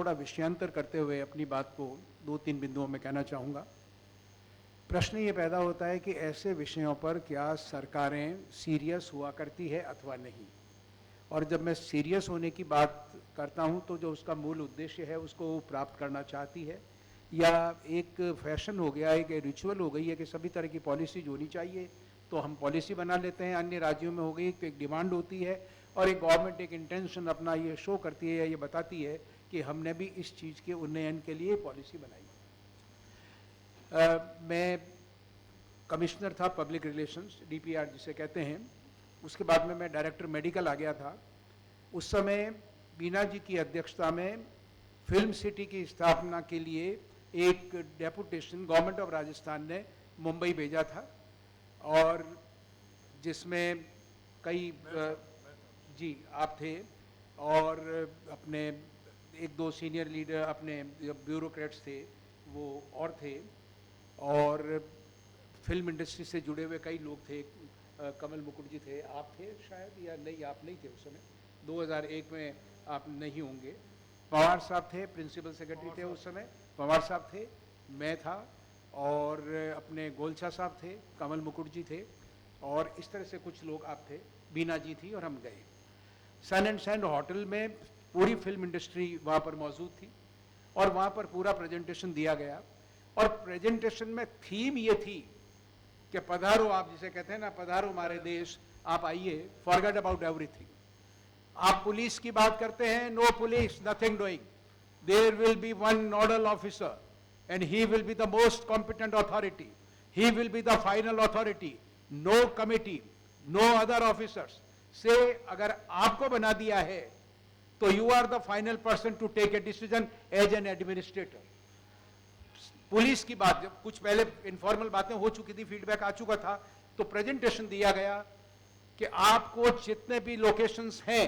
थोड़ा विषयांतर करते हुए अपनी बात को 2-3 बिंदुओं में कहना चाहूँगा। प्रश्न ये पैदा होता है कि ऐसे विषयों पर क्या सरकारें सीरियस हुआ करती है अथवा नहीं। और जब मैं सीरियस होने की बात करता हूँ तो जो उसका मूल उद्देश्य है उसको वो प्राप्त करना चाहती है, या एक फैशन हो गया है, एक रिचुअल हो गई है कि सभी तरह की पॉलिसीज होनी चाहिए तो हम पॉलिसी बना लेते हैं। अन्य राज्यों में हो गई तो एक डिमांड होती है और एक गवर्नमेंट एक इंटेंशन अपना ये शो करती है या ये बताती है कि हमने भी इस चीज़ के उन्नयन के लिए पॉलिसी बनाई। मैं कमिश्नर था पब्लिक रिलेशंस, DPR जिसे कहते हैं, उसके बाद में मैं डायरेक्टर मेडिकल आ गया था। उस समय बीना जी की अध्यक्षता में फिल्म सिटी की स्थापना के लिए एक डेपुटेशन गवर्नमेंट ऑफ राजस्थान ने मुंबई भेजा था, और जिसमें कई जी आप थे और अपने 1-2 सीनियर लीडर अपने ब्यूरोक्रेट्स थे वो और थे, और फिल्म इंडस्ट्री से जुड़े हुए कई लोग थे। कमल मुकुट जी थे, आप थे शायद या नहीं, आप नहीं थे उस समय, 2001 में आप नहीं होंगे। पवार साहब थे, प्रिंसिपल सेक्रेटरी थे उस समय, पवार साहब थे, मैं था, और अपने गोलछा साहब थे, कमल मुकुट जी थे, और इस तरह से कुछ लोग आप थे, बीना जी थी, और हम गए। सन एंड सैंड होटल में पूरी फिल्म इंडस्ट्री वहाँ पर मौजूद थी और वहाँ पर पूरा प्रेजेंटेशन दिया गया। और प्रेजेंटेशन में थीम ये थी कि पधारो, आप जिसे कहते हैं ना, पधारो हमारे देश, आप आइए, फॉरगेट अबाउट एवरीथिंग। आप पुलिस की बात करते हैं, no police, nothing doing, there will be one nodal officer and he will be the most competent authority, he will be the final authority, no committee, no other officers से अगर आपको बना दिया है तो you are the final person to take a decision as an administrator. Police की बात, जब कुछ पहले इनफॉर्मल बातें हो चुकी थी, फीडबैक आ चुका था, तो प्रेजेंटेशन दिया गया कि आपको जितने भी लोकेशंस हैं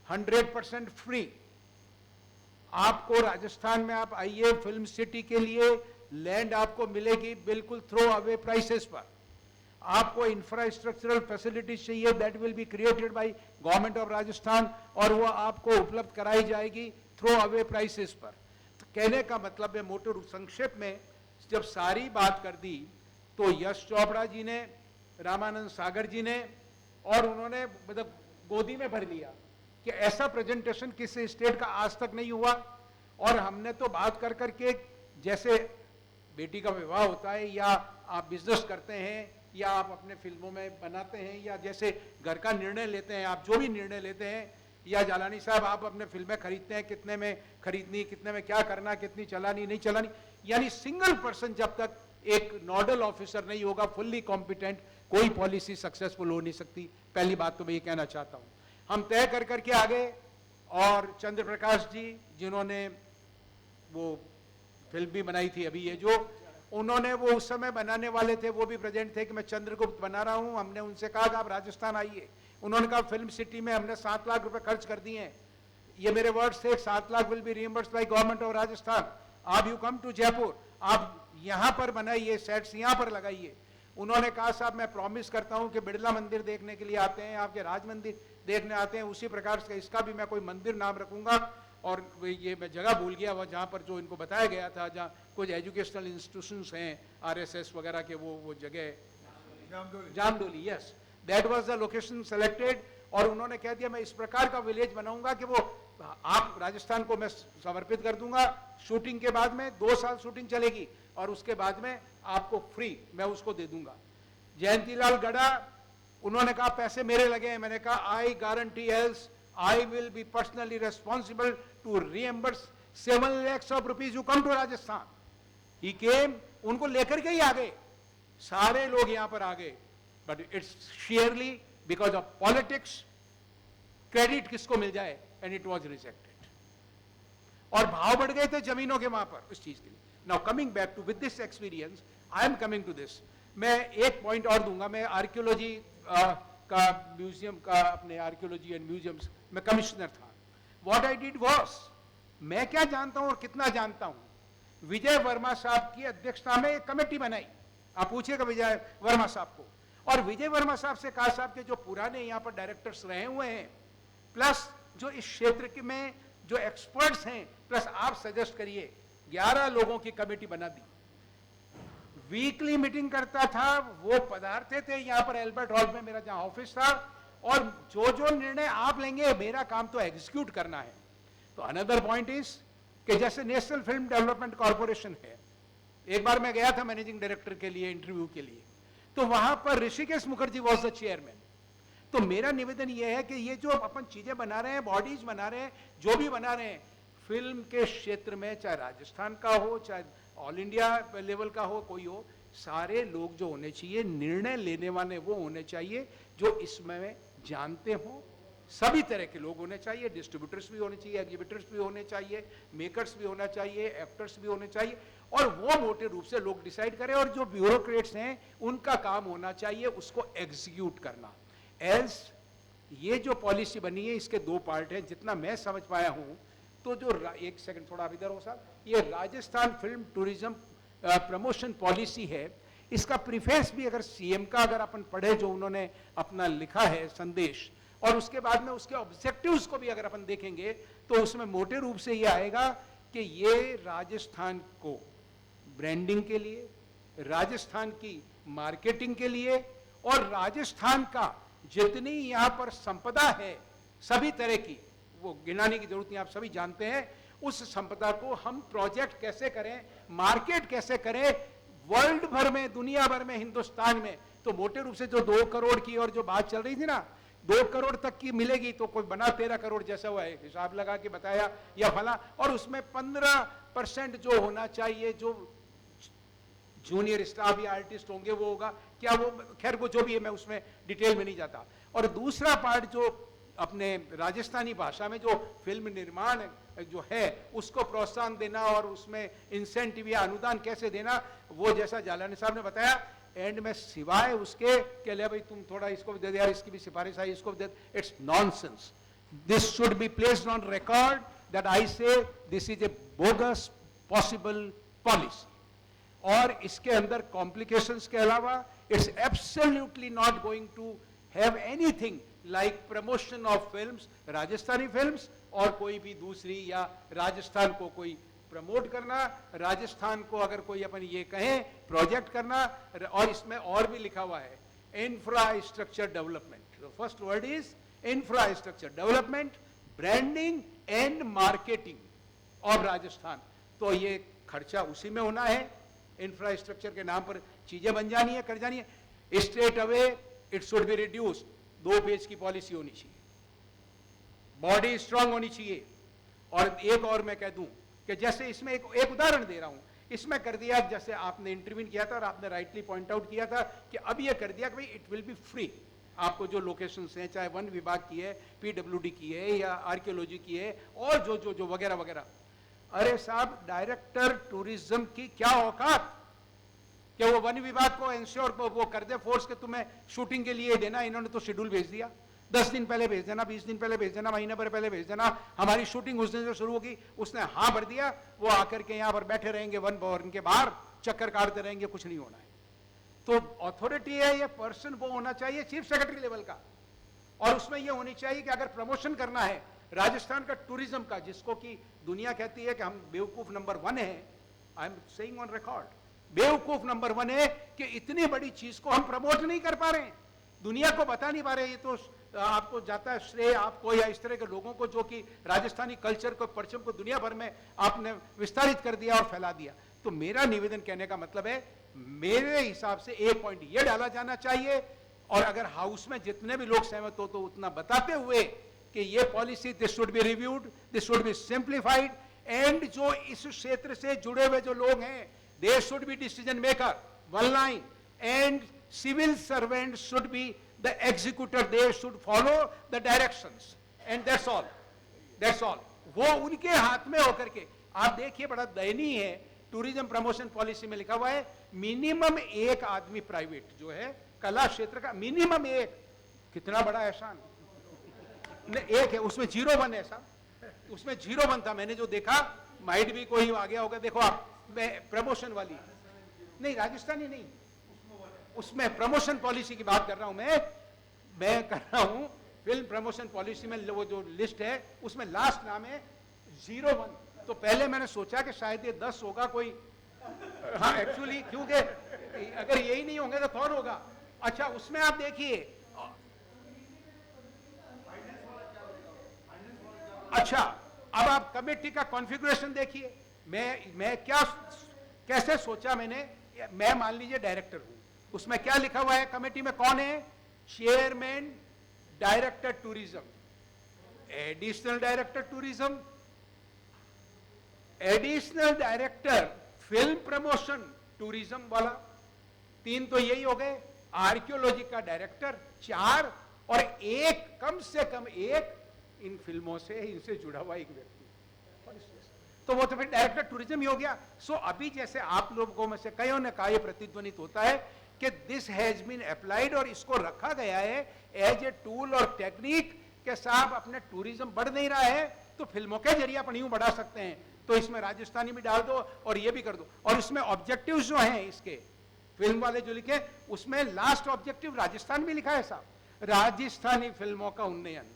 100% फ्री। आपको राजस्थान में आप आइए, फिल्म सिटी के लिए लैंड आपको मिलेगी बिल्कुल थ्रो अवे प्राइसेस पर। आपको इंफ्रास्ट्रक्चरल फैसिलिटीज चाहिए, that will be created by government of Rajasthan, और वो आपको उपलब्ध कराई जाएगी थ्रो अवे प्राइसेस पर। तो कहने का मतलब है, मोटे संक्षेप में जब सारी बात कर दी तो यश चोपड़ा जी ने, रामानंद सागर जी ने, और उन्होंने मतलब गोदी में भर लिया कि ऐसा प्रेजेंटेशन किसी स्टेट का आज तक नहीं हुआ। और हमने तो बात कर करके, जैसे बेटी का विवाह होता है, या आप बिजनेस करते हैं, या आप अपने फिल्मों में बनाते हैं, या जैसे घर का निर्णय लेते हैं, आप जो भी निर्णय लेते हैं, या जालानी साहब आप अपने फिल्में खरीदते हैं, कितने में खरीदनी, कितने में क्या करना, कितनी चलानी नहीं चलानी, यानी सिंगल पर्सन जब तक एक नोडल ऑफिसर नहीं होगा, फुल्ली कॉम्पिटेंट, कोई पॉलिसी सक्सेसफुल हो नहीं सकती। पहली बात तो मैं ये कहना चाहता हूं। हम तय कर करके आ गए, और चंद्र प्रकाश जी जिन्होंने वो फिल्म भी बनाई थी अभी ये जो, उन्होंने वो उस समय बनाने वाले थे, वो भी प्रेजेंट थे कि मैं चंद्रगुप्त बना रहा हूं। हमने उनसे कहा कि आप राजस्थान आइए। उन्होंने कहा फिल्म सिटी में हमने 7 लाख रुपए खर्च कर दिए हैं, ये मेरे वर्ड्स थे, 7 lakh will be reimbursed by government of Rajasthan. आप यू कम टू जयपुर, आप यहां पर बनाइए, सेट्स यहां पर लगाइए। उन्होंने कहा साहब मैं प्रॉमिस करता हूं कि बिड़ला मंदिर देखने के लिए आते हैं, आपके राज मंदिर देखने आते हैं, उसी प्रकार से इसका भी मैं कोई मंदिर नाम रखूंगा। और ये मैं जगह भूल गया, वह जहाँ पर जो इनको बताया गया था, जहाँ कुछ एजुकेशनल इंस्टीट्यूशंस हैं RSS वगैरह के, वो जगह Jamdoli, yes, that was the location selected. और उन्होंने कह दिया मैं इस प्रकार का विलेज बनाऊंगा कि वो आप राजस्थान को मैं समर्पित कर दूंगा। शूटिंग के बाद में 2 साल शूटिंग चलेगी और उसके बाद में आपको फ्री मैं उसको दे दूंगा। जयंतीलाल गड़ा, उन्होंने कहा पैसे मेरे लगे हैं। मैंने कहा I guarantee else I will be personally responsible to reimburse 7 lakhs of rupees who come to Rajasthan. He came, उनको लेकर के ही आ गए, सारे लोग यहां पर आ गए, but it's sheerly because of politics, credit किसको मिल जाए, and it was rejected. और भाव बढ़ गए थे जमीनों के वहां पर उस चीज के लिए। Now coming back to with this experience, I am coming to this. मैं एक पॉइंट और दूंगा। मैं आर्कियोलॉजी का म्यूजियम का, अपने आर्कियोलॉजी एंड म्यूजियम्स में कमिश्नर था। व्हाट आई डिड वाज, मैं क्या जानता हूं और कितना जानता हूं, विजय वर्मा साहब की अध्यक्षता में एक कमेटी बनाई। आप पूछिएगा विजय वर्मा साहब को, और विजय वर्मा साहब से कहा साहब के जो पुराने यहां पर डायरेक्टर्स रहे हुए हैं, प्लस जो इस क्षेत्र के में जो एक्सपर्ट्स हैं, प्लस आप सजेस्ट करिए, 11 लोगों की कमेटी बना दी, वीकली मीटिंग करता था, वो पधारते थे यहाँ पर एल्बर्ट हॉल में, मेरा जहाँ ऑफिस था, और जो जो निर्णय आप लेंगे मेरा काम तो एग्जीक्यूट करना है। तो अनदर पॉइंट इज कि जैसे नेशनल फिल्म डेवलपमेंट कॉर्पोरेशन है, एक बार मैं गया था मैनेजिंग डायरेक्टर के लिए इंटरव्यू के लिए, तो वहां पर Rishikesh Mukherjee was the chairman. तो मेरा निवेदन यह है कि ये जो अपन चीजें बना रहे हैं, बॉडीज बना रहे हैं, जो भी बना रहे हैं फिल्म के क्षेत्र में, चाहे राजस्थान का हो चाहे ऑल इंडिया लेवल का हो, कोई हो, सारे लोग जो होने चाहिए, निर्णय लेने वाले वो होने चाहिए जो इसमें जानते हो। सभी तरह के लोग होने चाहिए, डिस्ट्रीब्यूटर्स भी होने चाहिए, एग्जीबिटर्स भी होने चाहिए, मेकर्स भी होना चाहिए, एक्टर्स भी होने चाहिए, और वो मोटे रूप से लोग डिसाइड करें, और जो ब्यूरोक्रेट्स हैं उनका काम होना चाहिए उसको एग्जीक्यूट करना। एल्स ये जो पॉलिसी बनी है इसके दो पार्ट हैं, जितना मैं समझ पाया हूं, तो जो एक सेकंड थोड़ा इधर हो साहब, ये Rajasthan film tourism promotion policy है, इसका प्रीफेस भी अगर सीएम का अगर अपन पढ़े, जो उन्होंने अपना लिखा है संदेश, और उसके बाद में उसके ऑब्जेक्टिव्स को भी अगर अपन देखेंगे, तो उसमें मोटे रूप से ये आएगा कि ये राजस्थान को ब्रांडिंग के लिए, राजस्थान की मार्केटिंग के लिए, और राजस्थान का जितनी यहाँ पर संपदा है सभी तरह की, वो गिनाने की जरूरत नहीं, आप सभी जानते हैं, उस संपदा को हम प्रोजेक्ट कैसे करें, मार्केट कैसे करें वर्ल्ड भर में, दुनिया भर में, हिंदुस्तान में। तो मोटे रूप से जो 2 करोड़ की और जो बात चल रही थी ना, 2 करोड़ तक की मिलेगी, तो कोई बना 13 करोड़ जैसा हुआ है, हिसाब लगा के बताया या फला, और उसमें 15% जो होना चाहिए, जो जूनियर स्टाफ या आर्टिस्ट होंगे वो होगा क्या, वो खैर वो जो भी है, मैं उसमें डिटेल में नहीं जाता। और दूसरा पार्ट जो अपने राजस्थानी भाषा में जो फिल्म निर्माण जो है उसको प्रोत्साहन देना, और उसमें इंसेंटिव या अनुदान कैसे देना, वो जैसा जालानी साहब ने बताया, एंड में सिवाय उसके कि ले भाई तुम थोड़ा इसको भी दे दे यार, इसकी भी सिफारिश आई, इसको भी दे, it's nonsense. This should be placed on record that I say this is a bogus possible policy. और इसके अंदर कॉम्प्लिकेशंस के अलावा it's absolutely not going to have anything like promotion of films, Rajasthani films, और कोई भी दूसरी, या राजस्थान को कोई प्रमोट करना, राजस्थान को अगर कोई अपन ये कहें प्रोजेक्ट करना, और इसमें और भी लिखा हुआ है infrastructure development. First word is infrastructure development, branding and marketing of Rajasthan. तो ये खर्चा उसी में होना है, इंफ्रास्ट्रक्चर के नाम पर चीजें बन जानी है, कर जानी है। Straight away it should be reduced, 2 page की पॉलिसी होनी चाहिए, बॉडी स्ट्रांग होनी चाहिए। और एक और मैं कह दूं कि जैसे इसमें एक उदाहरण दे रहा हूं, इसमें कर दिया, जैसे आपने इंटरव्यू किया था और आपने राइटली पॉइंट आउट किया था कि अब ये कर दिया कि भाई इट विल बी फ्री, आपको जो लोकेशंस हैं, चाहे वन विभाग की है, पीडब्ल्यूडी की है, या आर्कियोलॉजी की है, और जो वगैरह वगैरह। अरे साहब, डायरेक्टर टूरिज्म की क्या औकात कि वो वन विभाग को इंश्योर वो कर दे फोर्स के तुम्हें शूटिंग के लिए देना। इन्होंने तो शेड्यूल भेज दिया, 10 दिन पहले भेज देना, 20 दिन पहले भेज देना, महीने भर पहले भेज देना, हमारी शूटिंग उस दिन से शुरू होगी। उसने हाँ भर दिया, वो आकर के यहाँ पर बैठे रहेंगे वन भवन के बाहर, चक्कर काटते रहेंगे, कुछ नहीं होना है। तो अथॉरिटी है, ये पर्सन वो होना चाहिए चीफ सेक्रेटरी लेवल का, और उसमें ये होनी चाहिए कि अगर प्रमोशन करना है राजस्थान का टूरिज्म का, जिसको कि दुनिया कहती है कि हम बेवकूफ नंबर 1 है, I am saying on record, बेवकूफ नंबर 1 है कि इतनी बड़ी चीज को हम प्रमोट नहीं कर पा रहे हैं, दुनिया को बता नहीं पा रहे। ये तो आपको जाता है श्रेय, आपको या इस तरह के लोगों को जो कि राजस्थानी कल्चर को, परचम को दुनिया भर में आपने विस्तारित कर दिया और फैला दिया। तो मेरा निवेदन कहने का मतलब है, मेरे हिसाब से एक पॉइंट ये डाला जाना चाहिए, और अगर हाउस में जितने भी लोग सहमत हो तो उतना बताते हुए कि ये policy this should be reviewed, this should B simplified, and जो इस क्षेत्र से जुड़े हुए जो लोग हैं, they should be decision maker, one line, and civil servants should be the executor, they should follow the directions, and that's all, that's all। वो उनके हाथ में होकर के, आप देखिए बड़ा दयनीय है, टूरिज्म प्रमोशन पॉलिसी में लिखा हुआ है मिनिमम 1 आदमी प्राइवेट जो है कला क्षेत्र का, मिनिमम 1, कितना बड़ा एहसान, 1 है, उसमें 0-1 है साहब, उसमें 0-1 था, मैंने जो देखा, माइट भी कोई आ गया होगा, देखो आप, प्रमोशन वाली नहीं, राजस्थानी नहीं, उसमें प्रमोशन पॉलिसी की बात कर रहा हूं मैं कर रहा हूं फिल्म प्रमोशन पॉलिसी में वो जो लिस्ट है उसमें लास्ट नाम है 01, तो पहले मैंने सोचा कि शायद ये 10 होगा कोई, हाँ एक्चुअली, क्योंकि अगर यही नहीं होंगे तो कौन होगा। अच्छा उसमें आप देखिए, अच्छा अब आप कमेटी का कॉन्फ़िगरेशन देखिए। मैं क्या कैसे सोचा मैंने, मैं मान लीजिए डायरेक्टर हूं, उसमें क्या लिखा हुआ है कमेटी में, कौन है, chairman, director tourism, additional director tourism, additional director film promotion tourism वाला, 3 तो यही हो गए, आर्कियोलॉजी का डायरेक्टर 4, और एक, कम से कम एक इन फिल्मों से, इनसे जुड़ा हुआ एक व्यक्ति, तो वो तो फिर डायरेक्टर टूरिज्म ही हो गया। सो अभी जैसे आप लोगों में से कईयों ने कहा, यह प्रतिध्वनित होता है कि दिस हैज बीन अप्लाइड, और इसको रखा गया है एज ए टूल और टेक्निक के साथ, अपने टूरिज्म बढ़ नहीं रहा है तो फिल्मों के जरिए अपन यूं बढ़ा सकते हैं, तो इसमें राजस्थानी भी डाल दो और ये भी कर दो। और इसमें ऑब्जेक्टिव्स जो हैं इसके फिल्म वाले जो लिखे, उसमें लास्ट ऑब्जेक्टिव राजस्थान भी लिखा है साहब, राजस्थानी फिल्मों का उन्नयन,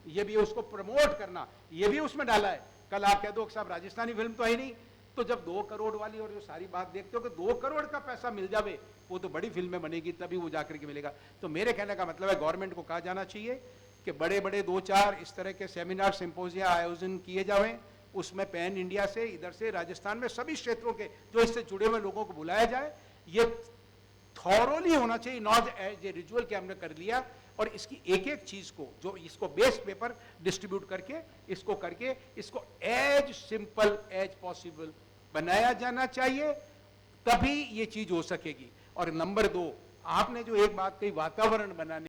ये भी उसको प्रमोट करना, ये भी उसमें डाला है। कल आप कह दो साहब राजस्थानी फिल्म तो है नहीं, तो जब 2 करोड़ वाली और जो सारी बात देखते हो कि 2 करोड़ का पैसा मिल जावे, वो तो बड़ी फिल्में बनेगी, तभी वो जाकर के मिलेगा। तो मेरे कहने का मतलब है गवर्नमेंट को कहा जाना चाहिए कि बड़े बड़े 2-4 इस तरह के सेमिनार सिंपोजिया आयोजन किए जाएं, उसमें पैन इंडिया से, इधर से, राजस्थान में सभी क्षेत्रों के जो इससे जुड़े हुए लोगों को बुलाया जाए। ये थॉरोली होना चाहिए, नॉट एज ए रिचुअल कि हमने कर लिया, और इसकी एक एक चीज को, जो इसको बेस पेपर डिस्ट्रीब्यूट करके, इसको एज सिंपल एज पॉसिबल बनाया जाना चाहिए, तभी ये चीज हो सकेगी। और नंबर 2, आपने जो एक बात कही वातावरण बनाने